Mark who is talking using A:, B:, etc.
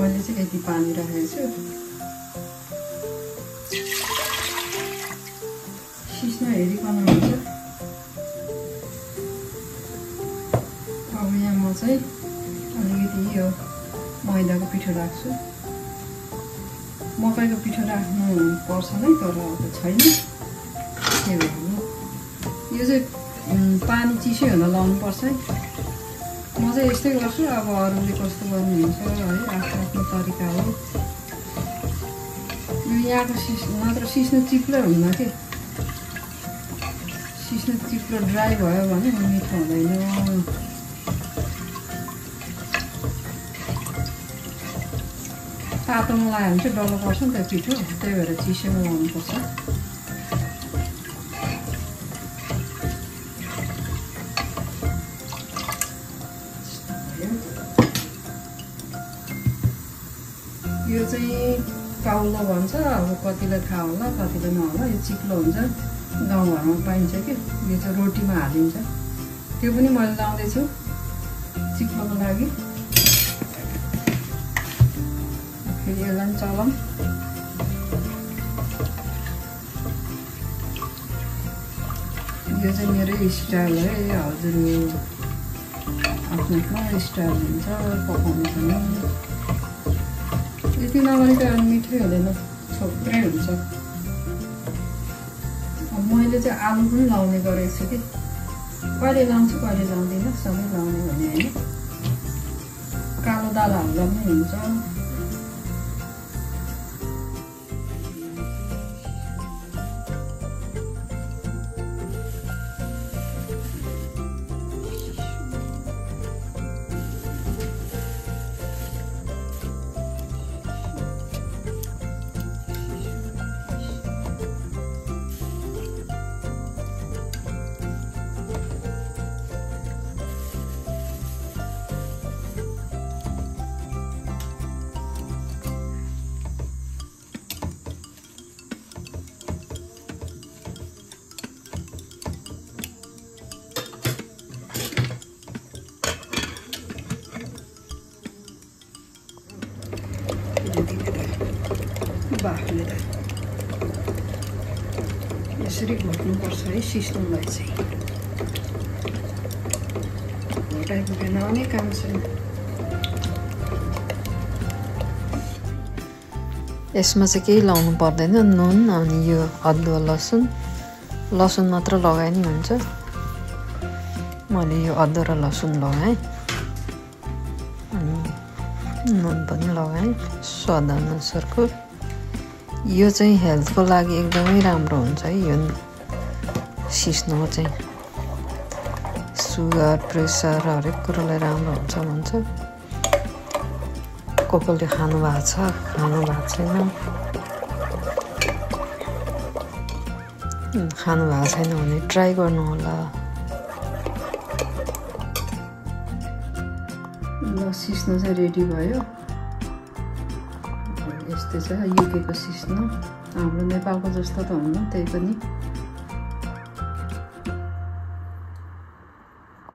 A: मैले चाहिँ यति पानी राखेको छु सिस्नो हेरिकन हुन्छ अब यहाँ म चाहिँ अलिकति यो मैदाको पिठो राख्छु मकैको पिठो राख्नु पर्छ नै तर अब छैन के भन्नु यो चाहिँ पानी चिसो हुन लाउनु पर्छ है म चाहिँ यस्तै गर्छु अब अरूले कस्तो गर्नुहुन्छ है आफ्नो आफ्नो तरिका हो यो यहाँको नत्र सिस्नो चिप्लो हुन्न के सिस्नो चिप्लो ड्राई भयो भने मिठो हुँदैन तातोमा लगायो भने चाहिँ डल्लो पर्छ नि त पिठो त्यही भएर चिसोमा लाउनुपर्छ यो चाहिँ काउलो भन्छ अब कतिलाई थाहा होला कतिलाई नहोला यो चिप्लो हुन्छ गाउँघरमा पाइन्छ कि यो चाहिँ रोटीमा हालिन्छ त्यो पनि मैले लाउँदैछु चिप्लोको लागि फेरि यसलाई पनि चलाऊँ यो चाहिँ मेरै स्टाइल है हजुर आफ्नो आफ्नो स्टाइल हुन्छ पकाउने पनि यति नगरेको मिठै हुँदैन छोप्रै हुन्छ मैले चाहिँ आलु पनि लाउने गरेको छु कि कहिले लाउँछु कहिले लाउँदिनँ सबै लाउने भने होइन कालो दाल हाल्दा पनि हुन्छ बाफले यसरी घोट्नुपर्छ है सिस्नोलाई चाहिँ घोटाइपुगेन भने काम छैन यसमा चाहिँ केही लाउनु पर्दैन नुन अनि यो अदुवा लसुन मात्र लगाए नि हुन्छ मैले यो अदुवा र लसुन लगाएँ अनि नुन पनि लगाएँ स्वाद अनुसारको यो चाहिँ हेल्थको लागि एकदमै राम्रो हुन्छ है यो सिस्नो चाहिँ सुगर प्रेसर हरेक कुरोलाई राम्रो हुन्छ भन्छ कसले खानु भएको छ खानु भएको छैन भने ट्राई गर्नु होला ल सिस्नो चाहिँ रेडी भयो यस्तै छ युकेको सिस्नो हाम्रो नेपालको जस्तो त हुन्न त्यही पनि